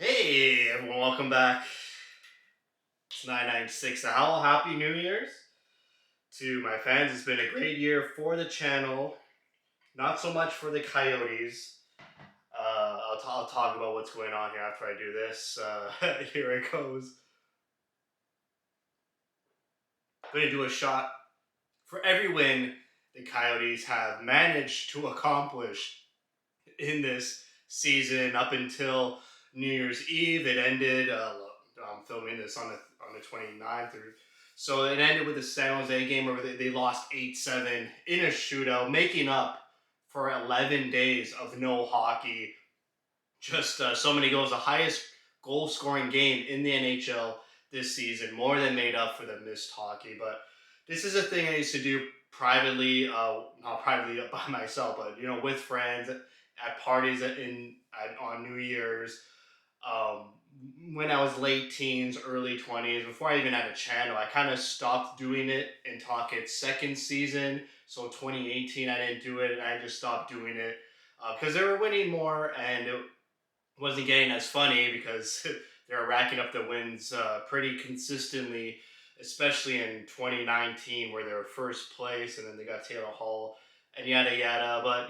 Hey everyone, welcome back. It's 996 the Howl. Happy New Year's to my fans. It's been a great year for the channel. Not so much for the Coyotes. I'll talk about what's going on here after I do this. Here it goes. I'm going to do a shot for every win the Coyotes have managed to accomplish in this season up until New Year's Eve. It ended. I'm filming this on the 29th, so it ended with the San Jose game where they lost 8-7 in a shootout, making up for 11 days of no hockey. Just so many goals, the highest goal scoring game in the NHL this season, more than made up for the missed hockey. But this is a thing I used to do privately, not privately by myself, but with friends at parties on New Year's. Um, when I was late teens, early 20s, before I even had a channel, I kind of stopped doing it until its second season. So 2018, I didn't do it, and I just stopped doing it because they were winning more, and it wasn't getting as funny because they were racking up the wins pretty consistently, especially in 2019 where they were first place and then they got Taylor Hall and yada yada. But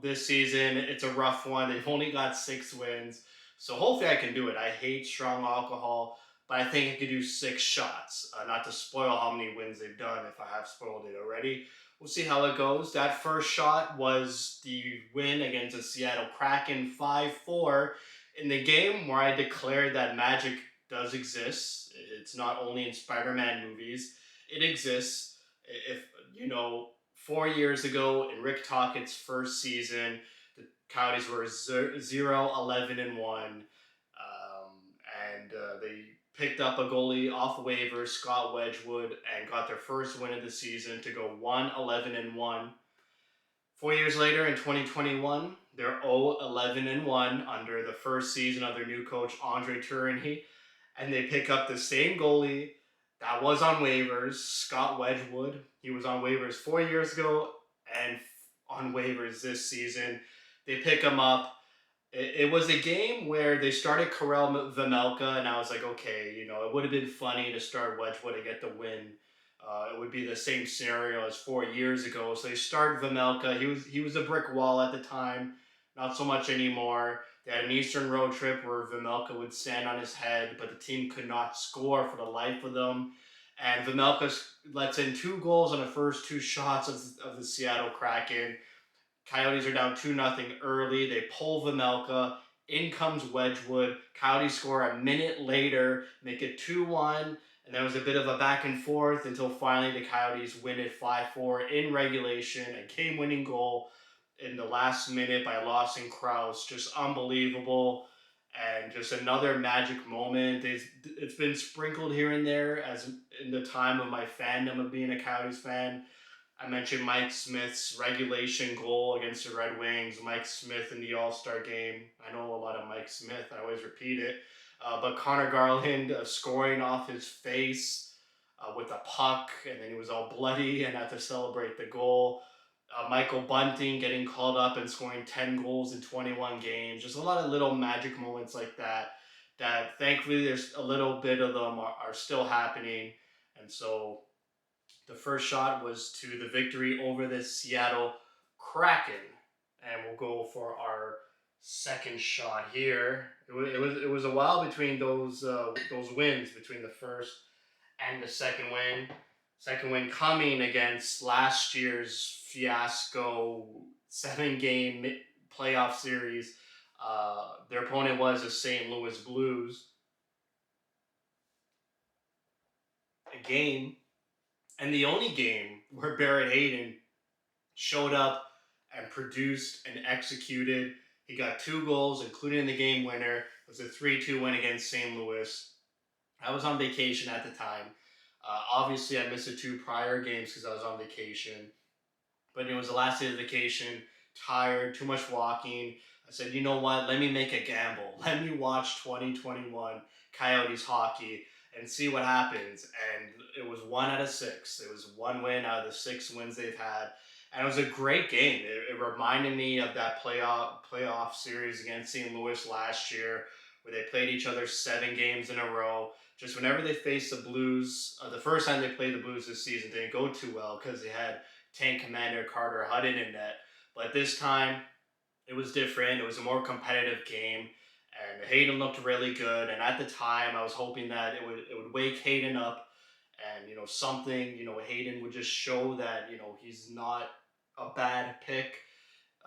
this season it's a rough one. They've only got 6 wins, so hopefully I can do it. I hate strong alcohol, but I think I could do 6 shots. Not to spoil how many wins they've done if I have spoiled it already. We'll see how it goes. That first shot was the win against the Seattle Kraken 5-4 in the game where I declared that magic does exist. It's not only in Spider-Man movies. It exists. If 4 years ago in Rick Tockett's first season, the Coyotes were 0-11-1, and they picked up a goalie off waivers, Scott Wedgwood, and got their first win of the season to go 1-11-1. 4 years later, in 2021, they're 0-11-1 under the first season of their new coach, Andre Tourigny, and they pick up the same goalie that was on waivers, Scott Wedgwood. He was on waivers 4 years ago and on waivers this season. They pick him up. It was a game where they started Karel Vejmelka, and I was like, okay, it would have been funny to start Wedgwood and get the win. It would be the same scenario as 4 years ago. So they start Vejmelka. He was a brick wall at the time, not so much anymore. They had an Eastern road trip where Vejmelka would stand on his head, but the team could not score for the life of them. And Vejmelka lets in 2 goals on the first 2 shots of the Seattle Kraken. Coyotes are down 2-0 early. They pull Vejmelka. In comes Wedgwood. Coyotes score a minute later, make it 2-1. And there was a bit of a back and forth until finally the Coyotes win it 5-4 in regulation. A game winning goal in the last minute by Lawson Krause. Just unbelievable. And just another magic moment. It's been sprinkled here and there as in the time of my fandom of being a Coyotes fan. I mentioned Mike Smith's regulation goal against the Red Wings. Mike Smith in the All-Star game. I know a lot of Mike Smith. I always repeat it. But Connor Garland scoring off his face with a puck, and then he was all bloody and had to celebrate the goal. Michael Bunting getting called up and scoring 10 goals in 21 games. Just a lot of little magic moments like that, that thankfully there's a little bit of them are still happening. And so the first shot was to the victory over the Seattle Kraken, and we'll go for our second shot here. It was a while between those wins, between the first and the second win. Second win coming against last year's fiasco 7-game playoff series. Their opponent was the St. Louis Blues. A game, and the only game where Barrett Hayton showed up and produced and executed. He got 2 goals, including the game winner. It was a 3-2 win against St. Louis. I was on vacation at the time. Obviously, I missed the 2 prior games because I was on vacation. But it was the last day of the vacation, tired, too much walking. I said, you know what? Let me make a gamble. Let me watch 2021 Coyotes hockey and see what happens. And it was 1 out of 6. It was 1 win out of the 6 wins they've had. And it was a great game. It reminded me of that playoff series against St. Louis last year where they played each other 7 games in a row. Just whenever they faced the Blues, the first time they played the Blues this season didn't go too well because they had tank commander Carter Hutton in net. But this time it was different. It was a more competitive game, and Hayden looked really good. And at the time, I was hoping that it would wake Hayden up, and something Hayden would just show that he's not a bad pick.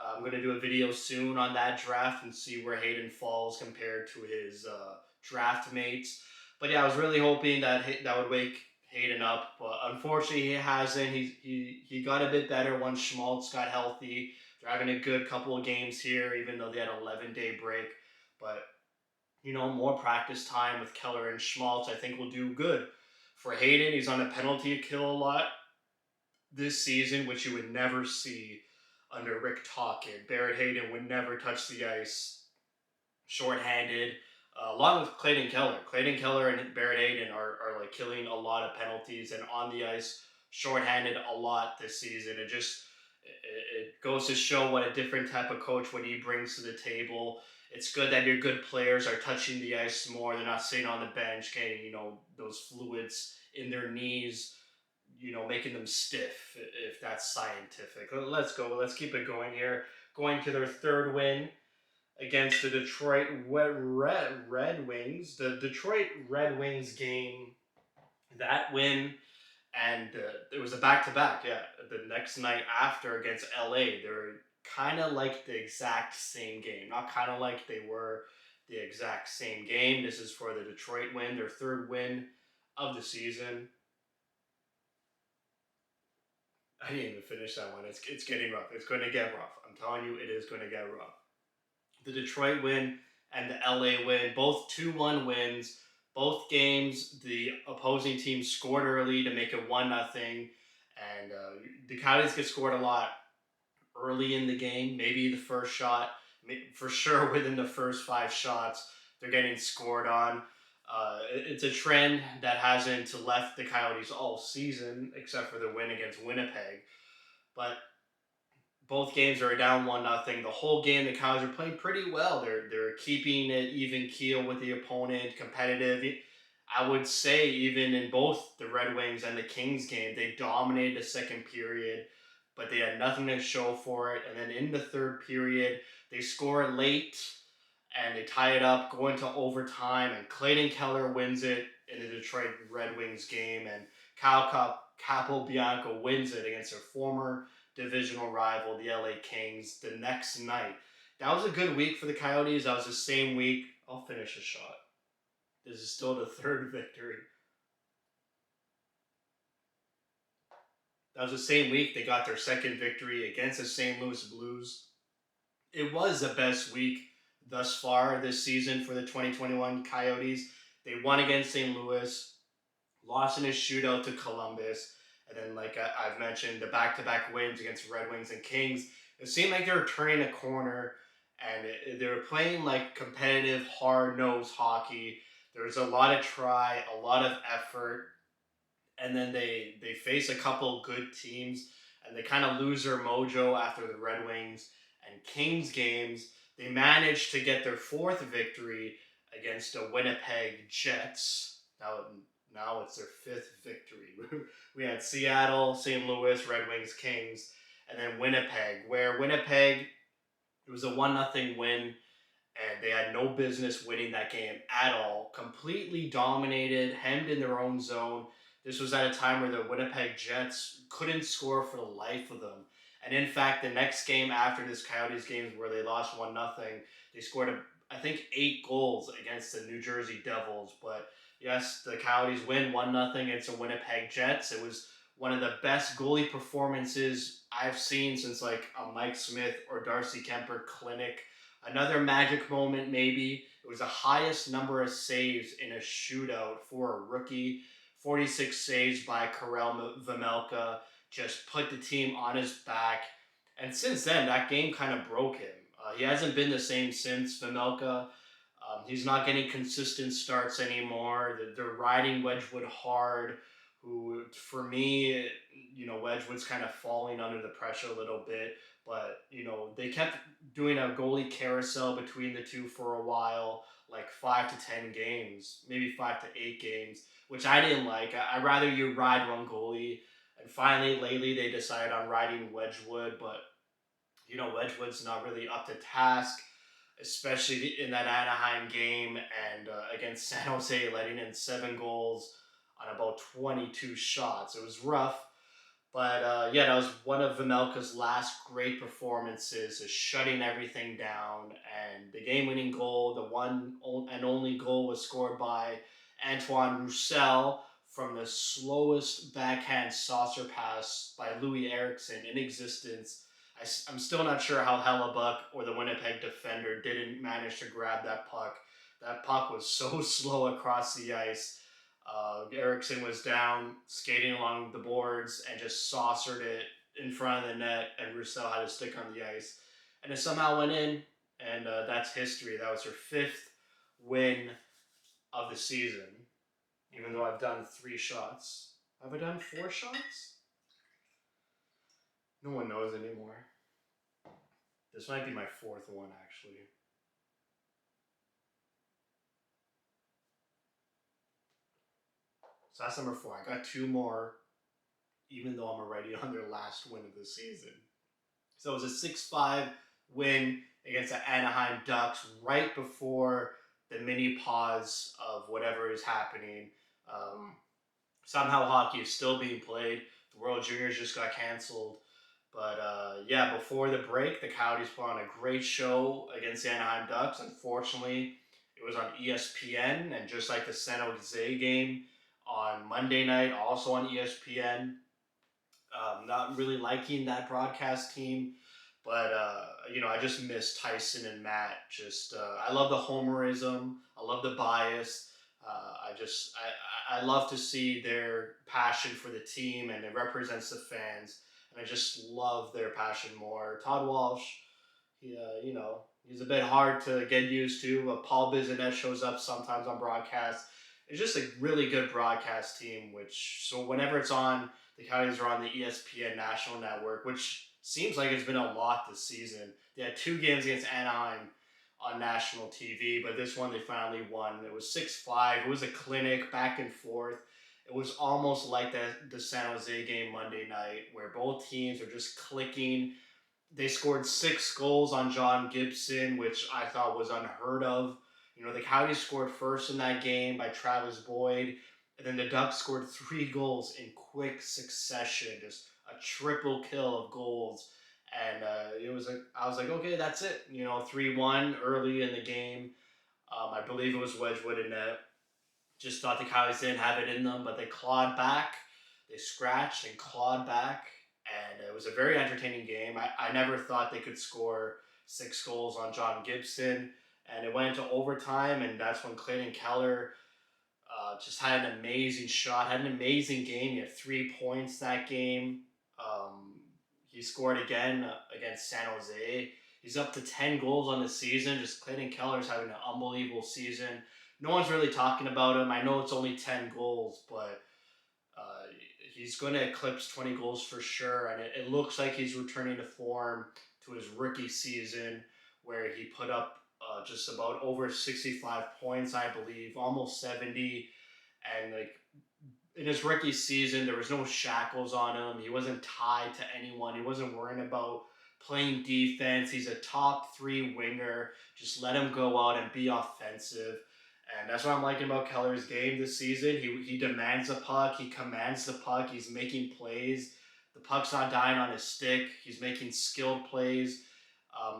I'm going to do a video soon on that draft and see where Hayden falls compared to his draft mates. But yeah, I was really hoping that that would wake Hayden up, but unfortunately he hasn't. He got a bit better once Schmaltz got healthy. They're having a good couple of games here, even though they had an 11-day break. But more practice time with Keller and Schmaltz, I think will do good for Hayden. He's on a penalty kill a lot this season, which you would never see under Rick Tocchet. Barrett Hayden would never touch the ice shorthanded, along with Clayton Keller. Clayton Keller and Barrett Hayden are like killing a lot of penalties and on the ice shorthanded a lot this season. It goes to show what a different type of coach what he brings to the table. It's good that your good players are touching the ice more. They're not sitting on the bench getting those fluids in their knees, making them stiff, if that's scientific. Let's go. Let's keep it going here. Going to their third win against the Detroit Red Wings. The Detroit Red Wings game, that win, and it was a back to back. Yeah, the next night after against LA, they're kind of like the exact same game. Not kind of like they were the exact same game. This is for the Detroit win, their third win of the season. I didn't even finish that one. It's getting rough. It's going to get rough. I'm telling you, it is going to get rough. The Detroit win and the LA win, both 2-1 wins. Both games, the opposing team scored early to make it 1-0. And the Coyotes get scored a lot early in the game, maybe the first shot, for sure within the first 5 shots, they're getting scored on. It's a trend that hasn't left the Coyotes all season, except for the win against Winnipeg. But both games are down 1-0. The whole game, the Cows are playing pretty well. They're keeping it even keel with the opponent, competitive. I would say even in both the Red Wings and the Kings game, they dominated the second period, but they had nothing to show for it. And then in the third period, they score late and they tie it up, go into overtime, and Clayton Keller wins it in the Detroit Red Wings game, and Kyle Capobianco wins it against their former divisional rival, the LA Kings, the next night. That was a good week for the Coyotes. That was the same week. I'll finish a shot. This is still the third victory. That was the same week they got their second victory against the St. Louis Blues. It was the best week thus far this season for the 2021 Coyotes. They won against St. Louis, lost in a shootout to Columbus, and then, like I've mentioned, the back-to-back wins against Red Wings and Kings. It seemed like they were turning a corner, and they were playing like competitive, hard-nosed hockey. There was a lot of try, a lot of effort, and then they face a couple good teams, and they kind of lose their mojo after the Red Wings and Kings games. They managed to get their fourth victory against the Winnipeg Jets. Now it's their fifth victory. We had Seattle, St. Louis, Red Wings, Kings, and then Winnipeg, where Winnipeg, it was a 1-0 win, and they had no business winning that game at all. Completely dominated, hemmed in their own zone. This was at a time where the Winnipeg Jets couldn't score for the life of them. And in fact, the next game after this Coyotes game where they lost 1-0, they scored, I think, 8 goals against the New Jersey Devils. But yes, the Coyotes win 1-0 against the Winnipeg Jets. It was one of the best goalie performances I've seen since like a Mike Smith or Darcy Kemper clinic. Another magic moment, maybe. It was the highest number of saves in a shootout for a rookie. 46 saves by Karel Vejmelka. Just put the team on his back. And since then, that game kind of broke him. He hasn't been the same since Vejmelka. He's not getting consistent starts anymore. They're riding Wedgwood hard, who, for me, Wedgwood's kind of falling under the pressure a little bit. But they kept doing a goalie carousel between the two for a while, like 5 to 10 games, maybe 5 to 8 games, which I didn't like. I'd rather you ride one goalie. And finally, lately, they decided on riding Wedgwood, but Wedgwood's not really up to task, especially in that Anaheim game and against San Jose, letting in 7 goals on about 22 shots. It was rough, but yeah, that was one of Vimelka's last great performances, is shutting everything down. And the game-winning goal, the one and only goal, was scored by Antoine Roussel from the slowest backhand saucer pass by Louis Eriksson in existence. I'm still not sure how Hellebuck or the Winnipeg defender didn't manage to grab that puck. That puck was so slow across the ice. Erickson was down, skating along the boards, and just saucered it in front of the net, and Roussel had to stick on the ice. And it somehow went in, and that's history. That was her fifth win of the season, even though I've done 3 shots. Have I done 4 shots? No one knows anymore. This might be my fourth one, actually. So that's number 4. I got 2 more, even though I'm already on their last win of the season. So it was a 6-5 win against the Anaheim Ducks right before the mini pause of whatever is happening. Um, Somehow hockey is still being played. The World Juniors just got canceled. But yeah, before the break, the Coyotes put on a great show against the Anaheim Ducks. Unfortunately, it was on ESPN, and just like the San Jose game on Monday night, also on ESPN. Not really liking that broadcast team, but I just miss Tyson and Matt. Just I love the homerism. I love the bias. I love to see their passion for the team, and it represents the fans. And I just love their passion more. Todd Walsh, he's a bit hard to get used to. But Paul Bizanet shows up sometimes on broadcast. It's just a really good broadcast team. So whenever it's on, the Coyotes are on the ESPN national network, which seems like it's been a lot this season. They had 2 games against Anaheim on national TV, but this one they finally won. It was 6-5. It was a clinic back and forth. It was almost like the San Jose game Monday night, where both teams are just clicking. They scored 6 goals on John Gibson, which I thought was unheard of. The Coyotes scored first in that game by Travis Boyd, and then the Ducks scored 3 goals in quick succession, just a triple kill of goals. And I was like, okay, that's it. 3-1 early in the game. I believe it was Wedgwood in net. Just thought the Coyotes didn't have it in them, but they clawed back. They scratched and clawed back, and it was a very entertaining game. I never thought they could score 6 goals on John Gibson, and it went into overtime, and that's when Clayton Keller just had an amazing shot, had an amazing game. He had 3 points that game. Um, he scored again against San Jose. He's up to 10 goals on the season. Just Clayton Keller's having an unbelievable season. No one's really talking about him. I know it's only 10 goals, but uh, he's going to eclipse 20 goals for sure. And it looks like he's returning to form to his rookie season, where he put up just about over 65 points, I believe, almost 70. And like in his rookie season, there was no shackles on him. He wasn't tied to anyone. He wasn't worrying about playing defense. He's a top 3 winger. Just let him go out and be offensive. And that's what I'm liking about Keller's game this season. He demands the puck. He commands the puck. He's making plays. The puck's not dying on his stick. He's making skilled plays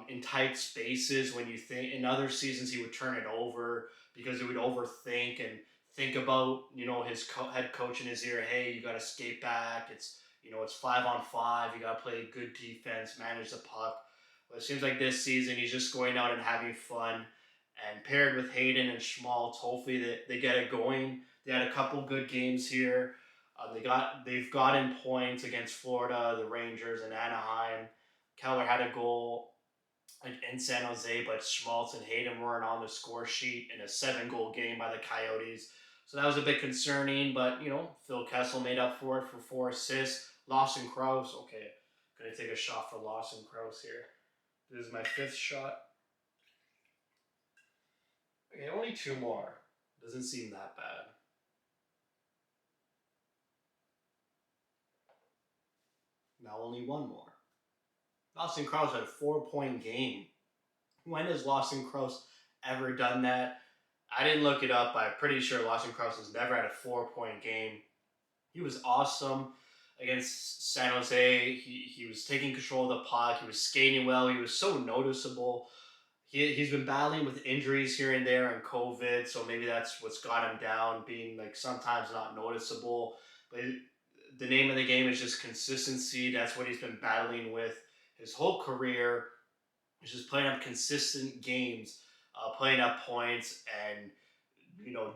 in tight spaces. When you think in other seasons he would turn it over because he would overthink and think about his head coach in his ear. Hey, you got to skate back. It's 5-on-5. You got to play good defense, manage the puck. But it seems like this season he's just going out and having fun. And paired with Hayden and Schmaltz, hopefully they get it going. They had a couple good games here. They've gotten points against Florida, the Rangers, and Anaheim. Keller had a goal in San Jose, but Schmaltz and Hayden weren't on the score sheet in a 7-goal game by the Coyotes. So that was a bit concerning, but Phil Kessel made up for it for 4 assists. Lawson Krause, okay, Gonna take a shot for Lawson Krause here. This is my fifth shot. Okay, only two more. Doesn't seem that bad. Now only one more. Lawson Krause had a 4 point game. When has Lawson Krause ever done that? I didn't look it up, but I'm pretty sure Lawson Krause has never had a 4 point game. He was awesome against San Jose. He was taking control of the puck. He was skating well. He was so noticeable. He's been battling with injuries here and there and COVID, so maybe that's what's got him down, being like sometimes not noticeable. But the name of the game is just consistency. That's what he's been battling with his whole career. He's just playing up consistent games, playing up points, and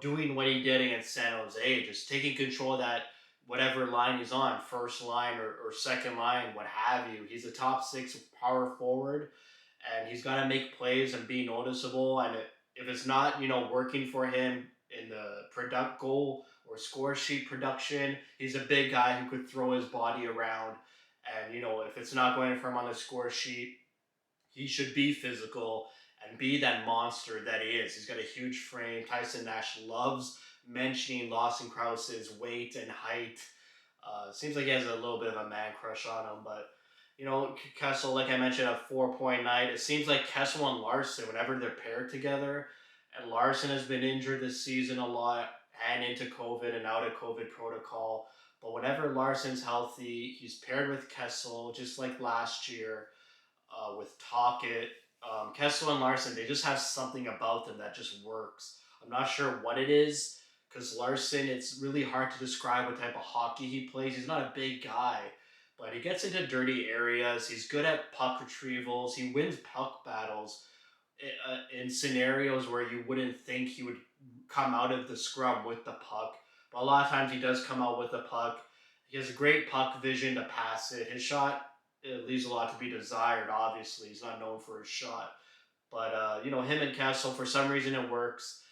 doing what he did against San Jose, just taking control of that whatever line he's on, first line or second line, what have you. He's a top six power forward, and he's got to make plays and be noticeable. And if it's not, working for him in the product goal or score sheet production, he's a big guy who could throw his body around. And, if it's not going for him on the score sheet, he should be physical and be that monster that he is. He's got a huge frame. Tyson Nash loves mentioning Lawson Krause's weight and height. Seems like he has a little bit of a man crush on him, but Kessel, like I mentioned, a 4 point night. It seems like Kessel and Larson, whenever they're paired together, and Larson has been injured this season a lot and into COVID and out of COVID protocol. But whenever Larson's healthy, he's paired with Kessel, just like last year with Tocchet. Kessel and Larson, they just have something about them that just works. I'm not sure what it is, because Larson, it's really hard to describe what type of hockey he plays. He's not a big guy, but he gets into dirty areas. He's good at puck retrievals. He wins puck battles in scenarios where you wouldn't think he would come out of the scrum with the puck. But a lot of times he does come out with the puck. He has a great puck vision to pass it. His shot, it leaves a lot to be desired, obviously. He's not known for his shot. But, him and Kessel, for some reason it works.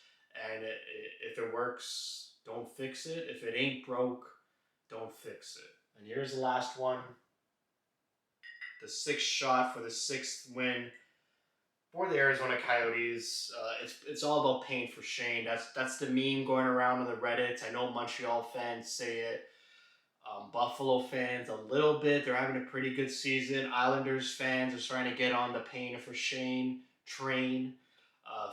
And if it works, don't fix it. If it ain't broke, don't fix it. And here's the last one. The sixth shot for the sixth win for the Arizona Coyotes. It's all about pain for Shane. That's the meme going around on the Reddit. I know Montreal fans say it. Buffalo fans a little bit. They're having a pretty good season. Islanders fans are starting to get on the pain for Shane train.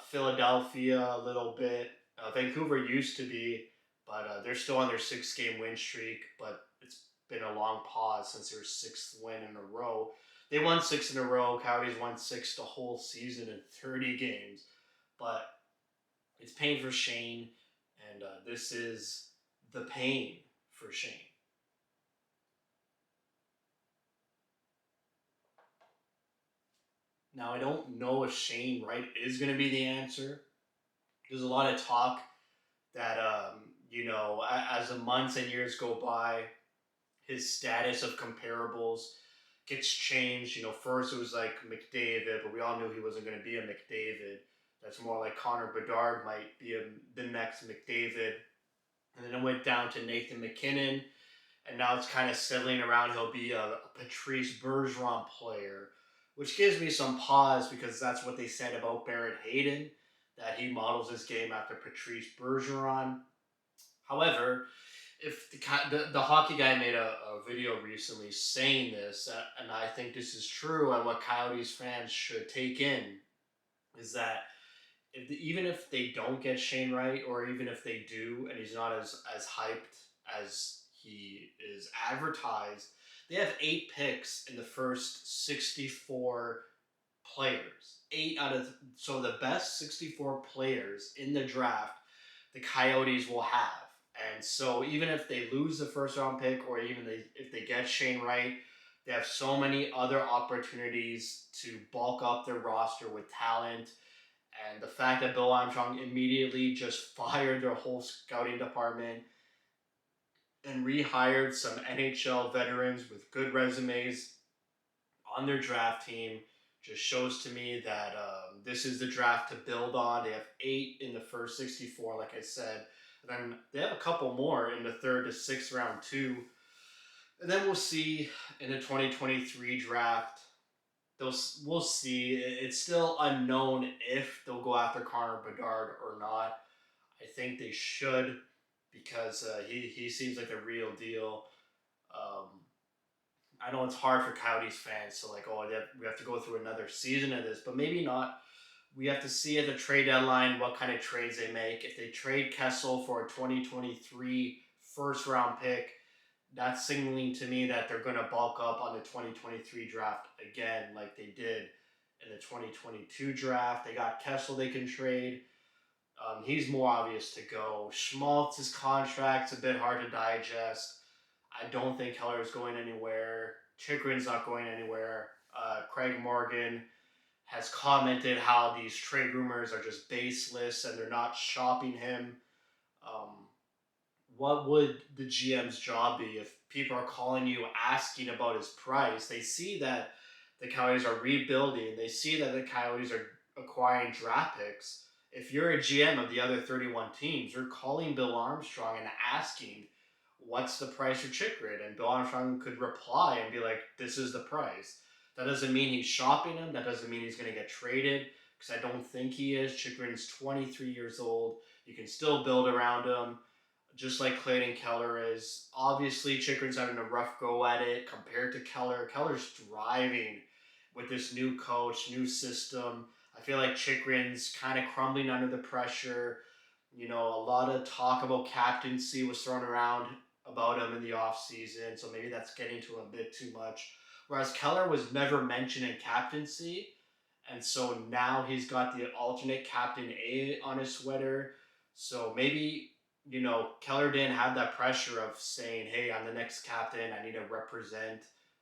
Philadelphia a little bit. Vancouver used to be, but they're still on their 6 game win streak. But it's been a long pause since their sixth win in a row. They won 6 in a row. Coyotes won 6 the whole season in 30 games. But it's pain for Shane, and this is the pain for Shane. Now, I don't know if Shane Wright is going to be the answer. There's a lot of talk that, as the months and years go by, his status of comparables gets changed. First it was like McDavid, but we all knew he wasn't going to be a McDavid. That's more like Connor Bedard might be the next McDavid. And then it went down to Nathan McKinnon, and now it's kind of settling around. He'll be a Patrice Bergeron player, which gives me some pause because that's what they said about Barrett Hayton, that he models his game after Patrice Bergeron. However, if the hockey guy made a video recently saying this, and I think this is true, and what Coyotes fans should take in is that even if they don't get Shane Wright, or even if they do, and he's not as hyped as he is advertised, they have 8 picks in the first 64 players. So the best 64 players in the draft, the Coyotes will have. And so even if they lose the first round pick, or even if they get Shane Wright, they have so many other opportunities to bulk up their roster with talent. And the fact that Bill Armstrong immediately just fired their whole scouting department and rehired some NHL veterans with good resumes on their draft team just shows to me that this is the draft to build on. They have 8 in the first 64, like I said. And then they have a couple more in the 3rd to 6th round too. And then we'll see in the 2023 draft. We'll see. It's still unknown if they'll go after Connor Bedard or not. I think they should because he seems like the real deal. Um, I know it's hard for Coyotes fans to like, oh, we have to go through another season of this, but maybe not. We have to see at the trade deadline what kind of trades they make. If they trade Kessel for a 2023 first round pick, that's signaling to me that they're going to bulk up on the 2023 draft again, like they did in the 2022 draft. They got Kessel they can trade. He's more obvious to go. Schmaltz's contract's a bit hard to digest. I don't think Keller's going anywhere. Chikrin's not going anywhere. Craig Morgan has commented how these trade rumors are just baseless and they're not shopping him. Um, what would the GM's job be if people are calling you asking about his price? They see that the Coyotes are rebuilding. They see that the Coyotes are acquiring draft picks. If you're a GM of the other 31 teams, you're calling Bill Armstrong and asking, what's the price for Chikrin? And Bill Armstrong could reply and be like, this is the price. That doesn't mean he's shopping him. That doesn't mean he's going to get traded because I don't think he is. Chikrin's 23 years old. You can still build around him just like Clayton Keller is. Obviously, Chikrin's having a rough go at it compared to Keller. Keller's thriving with this new coach, new system. I feel like Chikrin's kind of crumbling under the pressure. You know, a lot of talk about captaincy was thrown around about him in the offseason, so maybe that's getting to him a bit too much. Whereas Keller was never mentioned in captaincy, and so now he's got the alternate captain A on his sweater. So maybe, Keller didn't have that pressure of saying, hey, I'm the next captain. I need to represent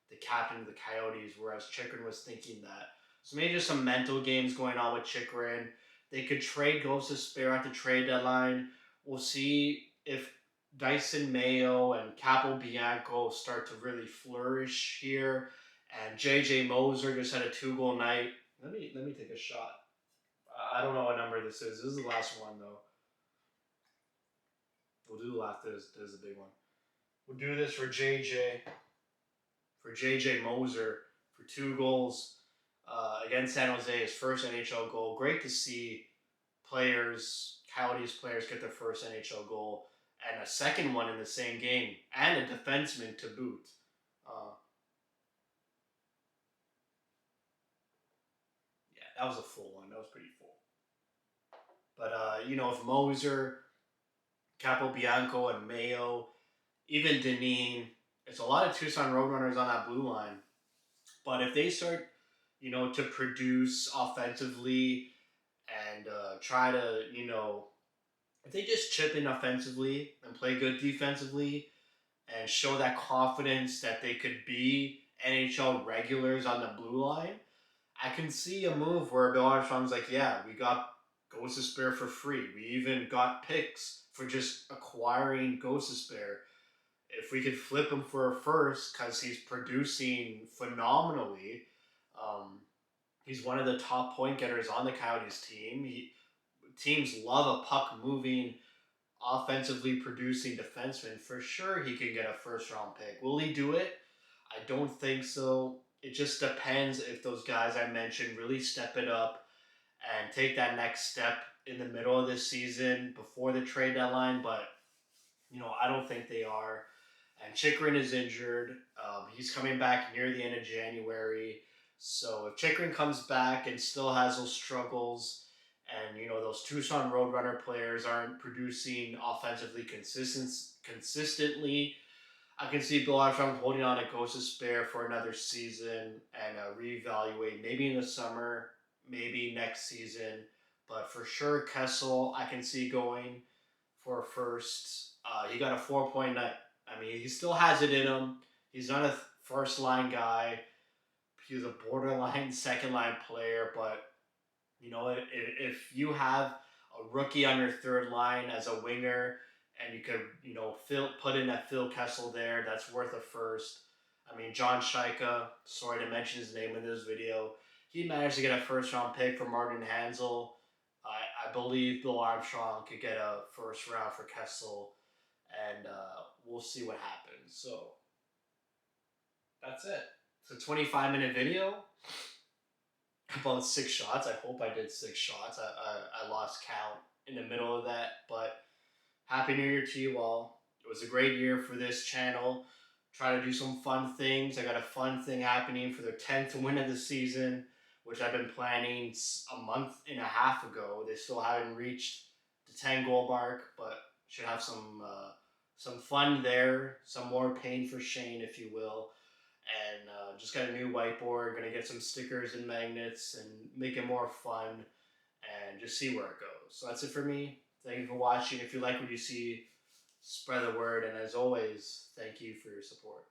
the captain of the Coyotes, whereas Chikrin was thinking that. So maybe just some mental games going on with Chikrin. They could trade Ghost of Spare at the trade deadline. We'll see if Dyson Mayo and Capobianco start to really flourish here. And JJ Moser just had a 2-goal night. Let me take a shot. I don't know what number this is. This is the last one though. We'll do the last. This is a big one. We'll do this for JJ Moser for 2 goals against San Jose. His first NHL goal. Great to see Coyotes players get their first NHL goal and a second one in the same game and a defenseman to boot. Uh, yeah, that was a full one. That was pretty full. But if Moser, Capobianco, and Mayo, even Deneen, it's a lot of Tucson Roadrunners on that blue line. But if they start, to produce offensively and try to, if they just chip in offensively and play good defensively and show that confidence that they could be NHL regulars on the blue line, I can see a move where Bill Armstrong's like, yeah, we got Ghost of Spare for free. We even got picks for just acquiring Ghost of Spare. If we could flip him for a first because he's producing phenomenally, um, he's one of the top point getters on the Coyotes team. Teams love a puck moving, offensively producing defenseman. For sure, he can get a first round pick. Will he do it? I don't think so. It just depends if those guys I mentioned really step it up and take that next step in the middle of this season before the trade deadline. But, I don't think they are. And Chikrin is injured. He's coming back near the end of January. So if Chikrin comes back and still has those struggles, and those Tucson Roadrunner players aren't producing offensively consistently, I can see Bill Armstrong holding on to Ghost of Spare for another season and reevaluate maybe in the summer, maybe next season. But for sure, Kessel, I can see going for a first. He got a 4.9. I mean, he still has it in him. He's not a first line guy. He's a borderline second line player. But, if you have a rookie on your third line as a winger and you could, put in that Phil Kessel there, that's worth a first. I mean, John Shaika, sorry to mention his name in this video, he managed to get a first round pick from Martin Hansel. I believe Bill Armstrong could get a first round for Kessel, and we'll see what happens. So That's it. It's a 25-minute video, about 6 shots. I hope I did 6 shots. I lost count in the middle of that, but Happy New Year to you all. It was a great year for this channel. Try to do some fun things. I got a fun thing happening for their 10th win of the season, which I've been planning a month and a half ago. They still haven't reached the 10 goal mark, but should have some fun there, some more pain for Shane, if you will. And just got a new whiteboard. Gonna get some stickers and magnets and make it more fun and just see where it goes. So that's it for me. Thank you for watching. If you like what you see, spread the word. And as always, thank you for your support.